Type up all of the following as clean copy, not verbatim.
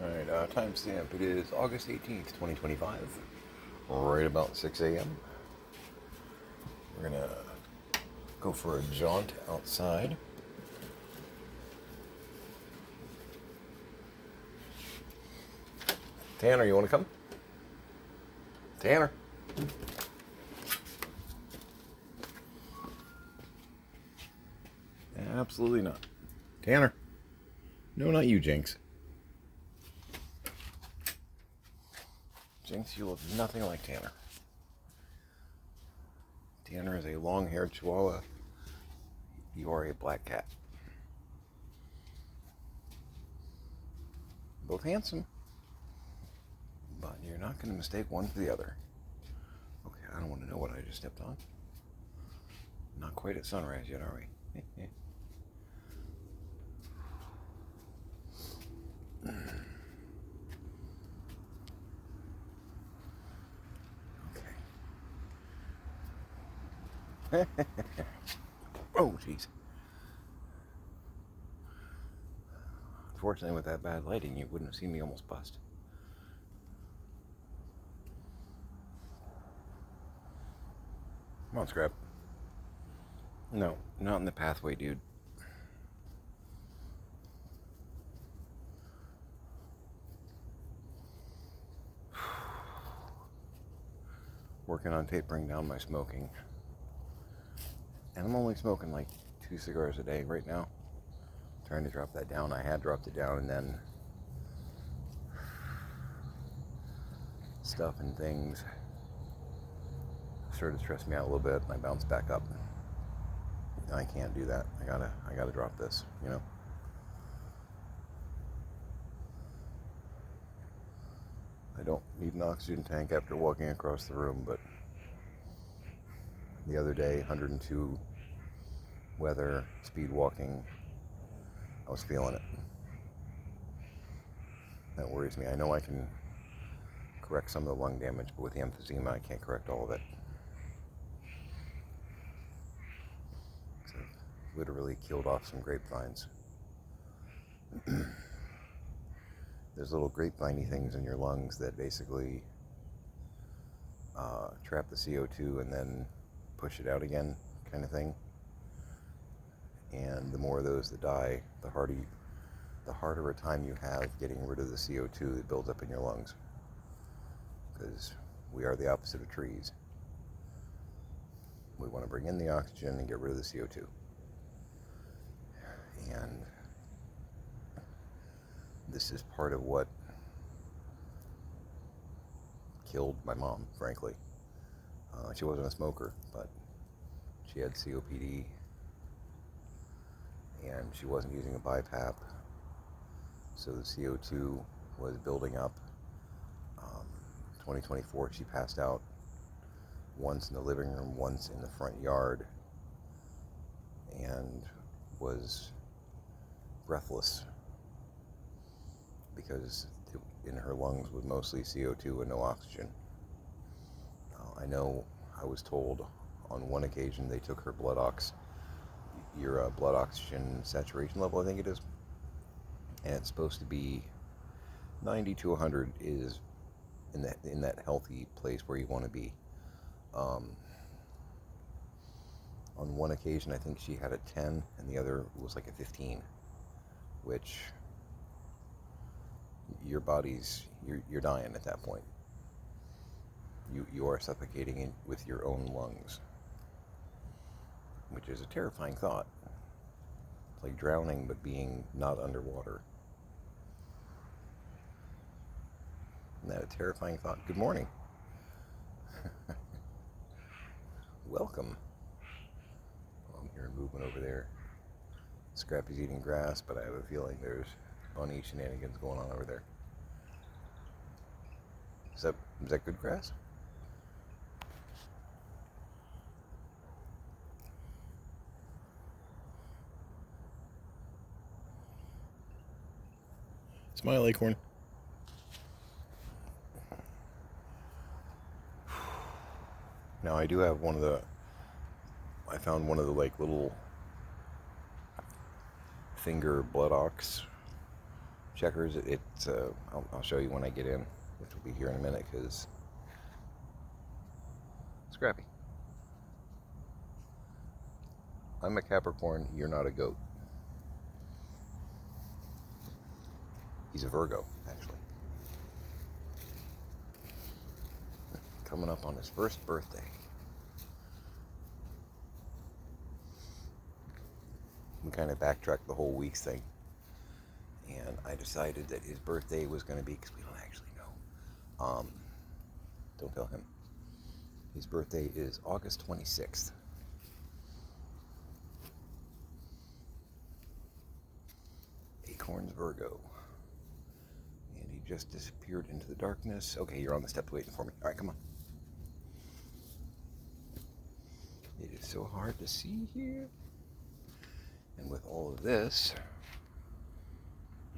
Alright, timestamp. It is August 18th, 2025. Right about 6 a.m. We're gonna go for a jaunt outside. Tanner, you want to come? Tanner. Absolutely not. Tanner. No, not you, Jinx. Jinx, you look nothing like Tanner. Tanner is a long-haired chihuahua. You are a black cat. Both handsome, but you're not going to mistake one for the other. Okay, I don't want to know what I just stepped on. Not quite at sunrise yet, are we? Okay. Oh, jeez. Unfortunately, with that bad lighting, you wouldn't have seen me almost bust. Come on, Scrap. No, not in the pathway, dude. Working on tapering down my smoking. And I'm only smoking like 2 cigars a day right now. Trying to drop that down. I had dropped it down, and then stuff and things started to stress me out a little bit, and I bounced back up. I can't do that. I gotta drop this, you know. I don't need an oxygen tank after walking across the room, but the other day, 102 weather, speed walking, I was feeling it. That worries me. I know I can correct some of the lung damage, but with the emphysema, I can't correct all of it. So I've literally killed off some grapevines. There's little grapevine-y things in your lungs that basically trap the CO2 and then push it out again, kind of thing. And the more of those that die, the harder a time you have getting rid of the CO2 that builds up in your lungs. Because we are the opposite of trees. We want to bring in the oxygen and get rid of the CO2. And this is part of what killed my mom, frankly. She wasn't a smoker, but she had COPD, and she wasn't using a BiPAP, so the CO2 was building up. 2024, she passed out once in the living room, once in the front yard, and was breathless because in her lungs was mostly CO2 and no oxygen. I know I was told on one occasion they took her blood blood oxygen saturation level, I think it is, and it's supposed to be 90 to 100 is in that healthy place where you want to be. On one occasion, I think she had a 10, and the other was like a 15, which your body's you're dying at that point. You are suffocating with your own lungs, which is a terrifying thought. It's like drowning, but being not underwater. Isn't that a terrifying thought? Good morning. Welcome. I'm hearing movement over there. Scrappy's eating grass, but I have a feeling there's bunny shenanigans going on over there. Is that good grass? Smile, Acorn. Now I do have I found one of the like little finger blood ox Checkers, I'll show you when I get in, which will be here in a minute, because Scrappy. I'm a Capricorn, you're not a goat. He's a Virgo, actually. Coming up on his first birthday. We kind of backtracked the whole weeks thing. And I decided that his birthday was going to be, because we don't actually know. Don't tell him. His birthday is August 26th. Acorns Virgo. And he just disappeared into the darkness. Okay, you're on the steps waiting for me. All right, come on. It is so hard to see here. And with all of this,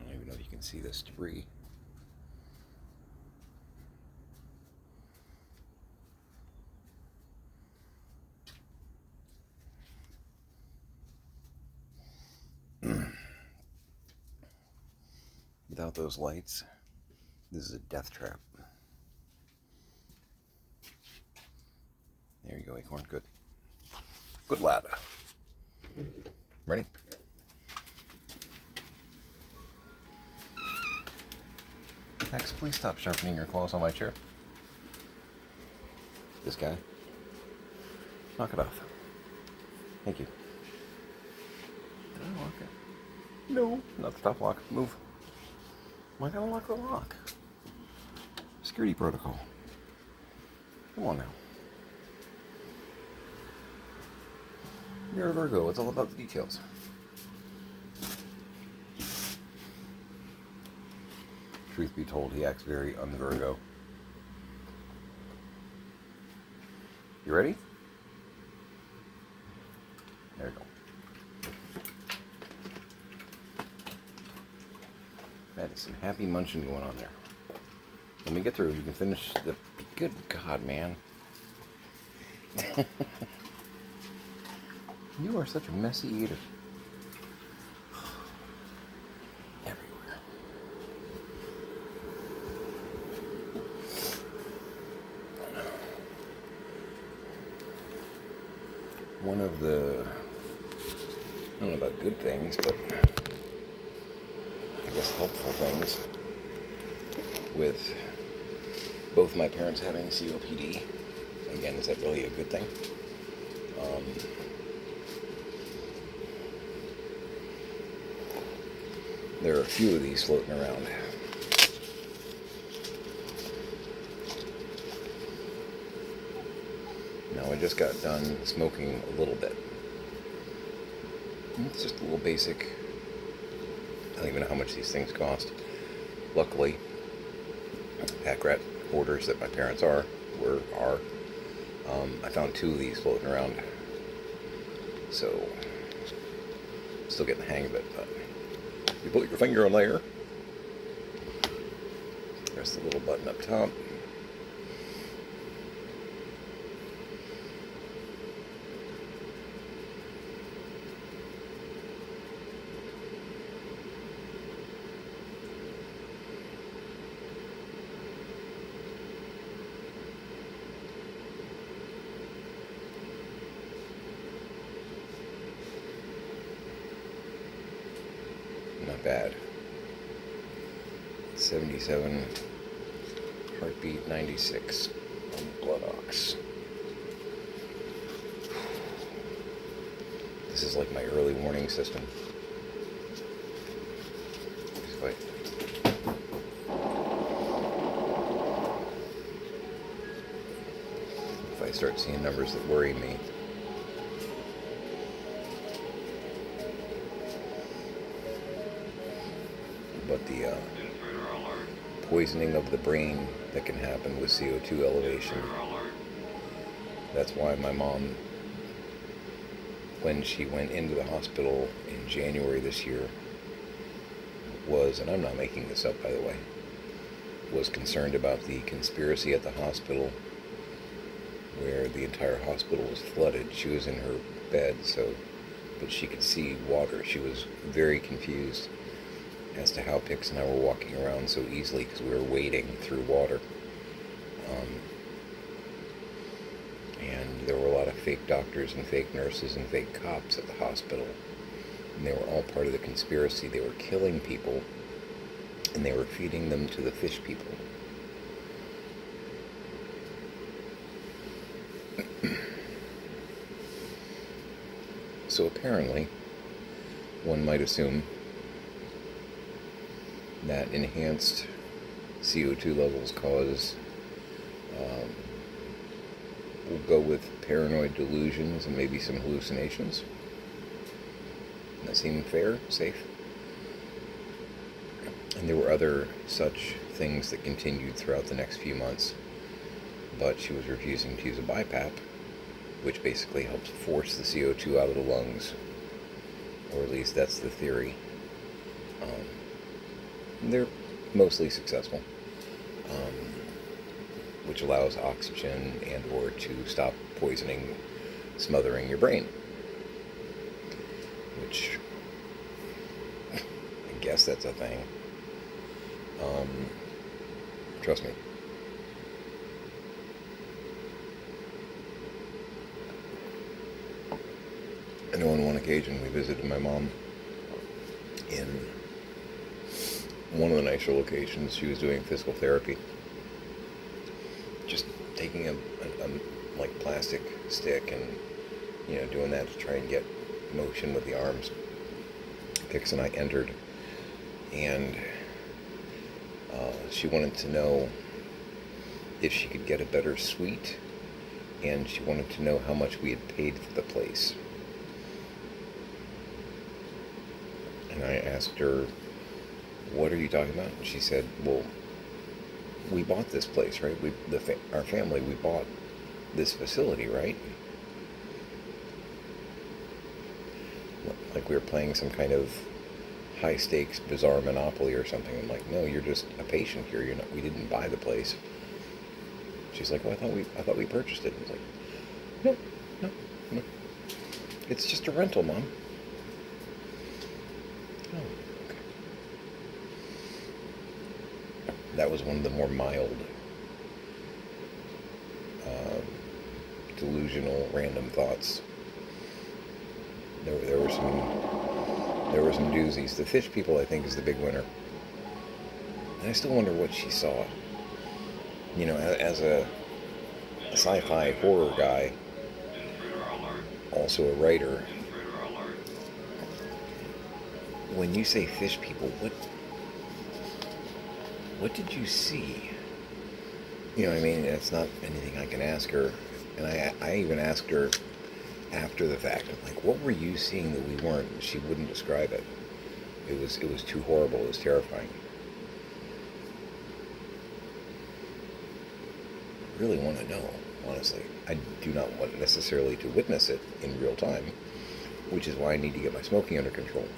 I don't even know if you can see this debris. Without those lights, this is a death trap. There you go, Acorn. Good. Good lad. Ready? Max, please stop sharpening your claws on my chair. This guy. Knock it off. Thank you. Did I lock it? No, not the top lock. Move. Am I gonna lock the lock? Security protocol. Come on now. You're a Virgo. It's all about the details. Truth be told, he acts very un-Virgo. You ready? There you go. That is some happy munching going on there. When we get through, you can finish the... Good God, man. You are such a messy eater. Everywhere. One of the... I don't know about good things, but... I guess helpful things with both my parents having COPD. Again, is that really a good thing? There are a few of these floating around. Now, I just got done smoking a little bit. It's just a little basic. I don't even know how much these things cost. Luckily, pack rat hoarders that my parents are. I found 2 of these floating around. So, still getting the hang of it, but you put your finger on there. There's the little button up top. Not bad. 77, heartbeat 96 on the blood ox. This is like my early warning system. If I start seeing numbers that worry me, but the poisoning of the brain that can happen with CO2 elevation. That's why my mom, when she went into the hospital in January this year, was, and I'm not making this up by the way, was concerned about the conspiracy at the hospital where the entire hospital was flooded. She was in her bed, but she could see water. She was very confused. as to how Pix and I were walking around so easily because we were wading through water. And there were a lot of fake doctors and fake nurses and fake cops at the hospital. And they were all part of the conspiracy. They were killing people, and they were feeding them to the fish people. So apparently, one might assume that enhanced CO2 levels cause, we'll go with paranoid delusions and maybe some hallucinations. Does that seem fair, safe? And there were other such things that continued throughout the next few months, but she was refusing to use a BiPAP, which basically helps force the CO2 out of the lungs, or at least that's the theory. They're mostly successful, which allows oxygen and or to stop poisoning, smothering your brain, which I guess that's a thing. Trust me. I know on one occasion we visited my mom in one of the nicer locations. She was doing physical therapy, just taking a like plastic stick and doing that to try and get motion with the arms. Pix and I entered, and she wanted to know if she could get a better suite, and she wanted to know how much we had paid for the place. And I asked her, "What are you talking about?" And she said, "Well, we bought this place, right? Our family, we bought this facility, right? Like we were playing some kind of high-stakes, bizarre Monopoly or something." I'm like, "No, you're just a patient here. You're not. We didn't buy the place." She's like, "Well, I thought we purchased it." I was like, "No. It's just a rental, Mom." Oh, okay. That was one of the more mild, delusional, random thoughts. There were some doozies. The fish people, I think, is the big winner. And I still wonder what she saw. As a sci-fi horror guy, also a writer, when you say fish people, what did you see? You know what I mean? It's not anything I can ask her. And I even asked her after the fact, I'm like, what were you seeing that we weren't? She wouldn't describe it. It was too horrible. It was terrifying. I really want to know, honestly. I do not want necessarily to witness it in real time, which is why I need to get my smoking under control.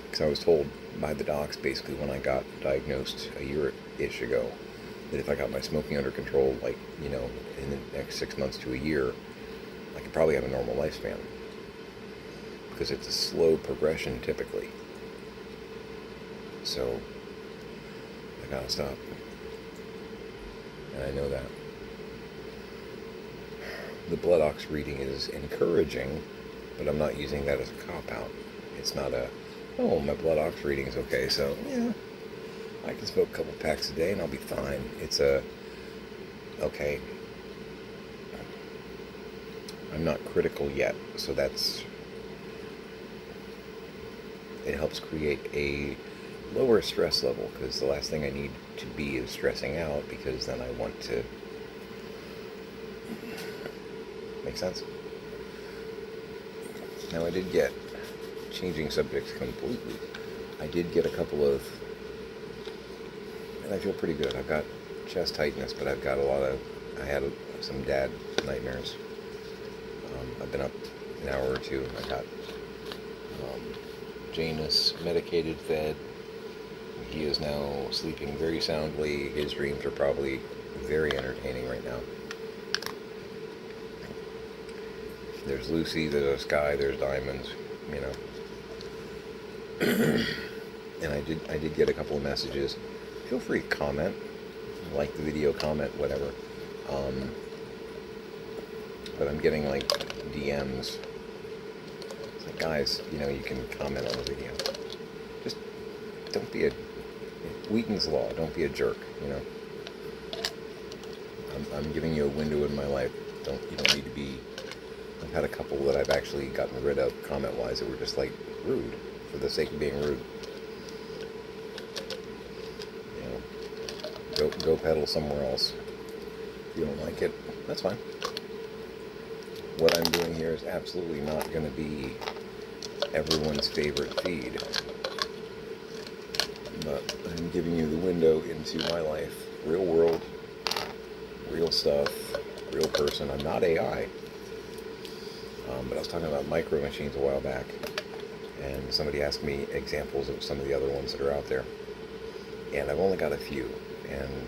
Because I was told by the docs, basically, when I got diagnosed a year-ish ago, that if I got my smoking under control, in the next 6 months to a year, I could probably have a normal lifespan. Because it's a slow progression, typically. So, I gotta stop. And I know that. The blood ox reading is encouraging, but I'm not using that as a cop-out. It's not my blood ox reading is okay, so, yeah, I can smoke a couple packs a day and I'll be fine. It's okay, I'm not critical yet, so it helps create a lower stress level, because the last thing I need to be is stressing out, because then I want to... Make sense? Now, I did get, changing subjects completely, I did get a couple of, and I feel pretty good. I've got chest tightness, but I had some dad nightmares. I've been up an hour or two. I got Janus medicated, fed. He is now sleeping very soundly. His dreams are probably very entertaining right now. There's Lucy, there's Sky, there's Diamonds, And I did get a couple of messages. Feel free to comment, like the video, comment, whatever. But I'm getting like DMs. It's like, guys, you can comment on the video. Just don't be a Wheaton's Law. Don't be a jerk. I'm giving you a window in my life. You don't need to be. I've had a couple that I've actually gotten rid of comment-wise that were just like rude for the sake of being rude. Go pedal somewhere else. If you don't like it, that's fine. What I'm doing here is absolutely not going to be everyone's favorite feed. But I'm giving you the window into my life. Real world, real stuff, real person. I'm not AI. But I was talking about micro machines a while back, and somebody asked me examples of some of the other ones that are out there. And I've only got a few. And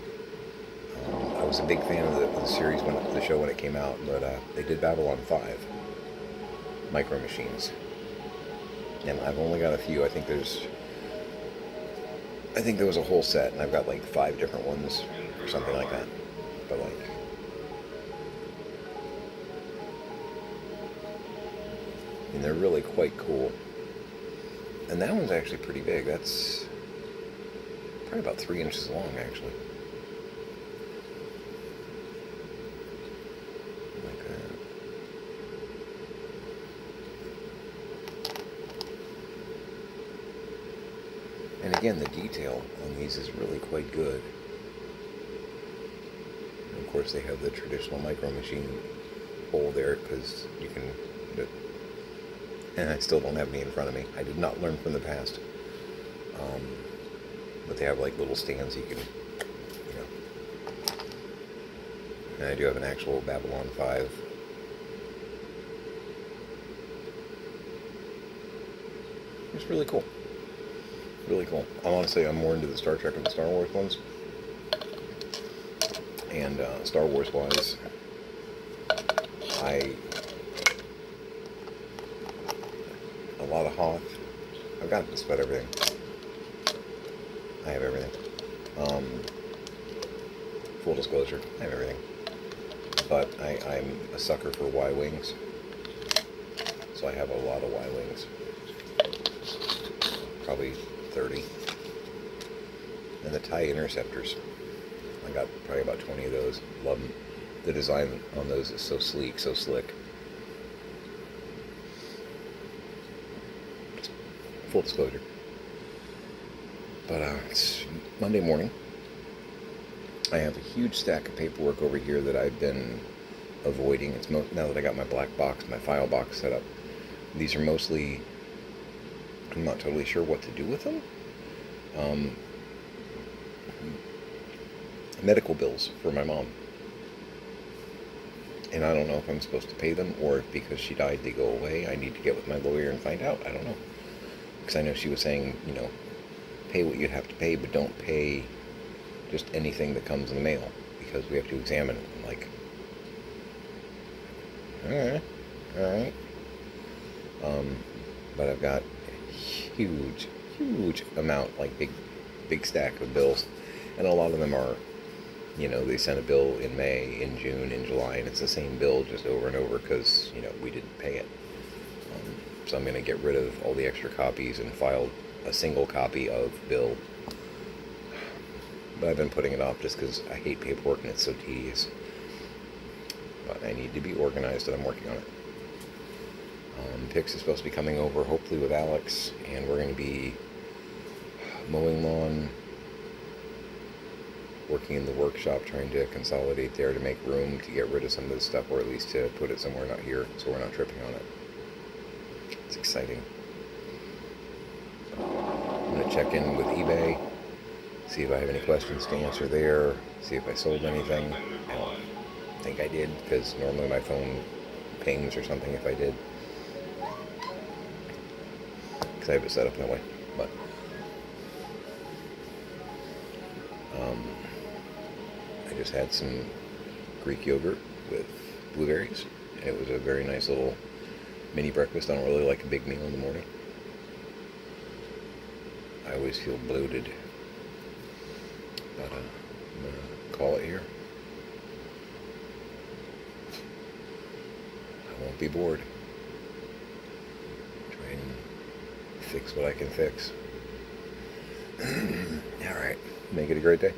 I was a big fan of the series, the show when it came out, but they did Babylon 5 micro machines. And I've only got a few. I think there was a whole set, and I've got like 5 different ones or something like that. But and they're really quite cool. And that one's actually pretty big. That's probably about 3 inches long, actually. Like that. And again, the detail on these is really quite good. And of course, they have the traditional micro machine hole there because you can. And I still don't have any in front of me. I did not learn from the past. But they have like little stands you can, And I do have an actual Babylon 5. It's really cool. Really cool. Honestly, I'm more into the Star Trek and the Star Wars ones. And Star Wars wise, a lot of Hoth. I've got just about everything. I have everything. Full disclosure, I have everything. But I'm a sucker for Y-Wings. So I have a lot of Y-Wings. Probably 30. And the TIE Interceptors. I got probably about 20 of those. Love them. The design on those is so sleek, so slick. Full disclosure. But it's Monday morning. I have a huge stack of paperwork over here that I've been avoiding. It's now that I got my black box, my file box set up. These are mostly, I'm not totally sure what to do with them. Medical bills for my mom. And I don't know if I'm supposed to pay them or if because she died they go away. I need to get with my lawyer and find out. I don't know. Because I know she was saying, pay what you have to pay, but don't pay just anything that comes in the mail because we have to examine it. I'm like, all right. But I've got a huge amount, like big stack of bills, and a lot of them are, they sent a bill in May, in June, in July, and it's the same bill just over and over because we didn't pay it. So I'm going to get rid of all the extra copies and file a single copy of bill. But I've been putting it off just because I hate paperwork and it's so tedious. But I need to be organized and I'm working on it. Pix is supposed to be coming over, hopefully with Alex, and we're going to be mowing lawn, working in the workshop, trying to consolidate there to make room to get rid of some of this stuff, or at least to put it somewhere not here, so we're not tripping on it. It's exciting. I'm going to check in with eBay, see if I have any questions to answer there, see if I sold anything. I don't think I did, because normally my phone pings or something if I did. Because I have it set up that way. But I just had some Greek yogurt with blueberries. It was a very nice little mini breakfast. I don't really like a big meal in the morning. I always feel bloated. But I'm going to call it here. I won't be bored. Try and fix what I can fix. Alright. Make it a great day.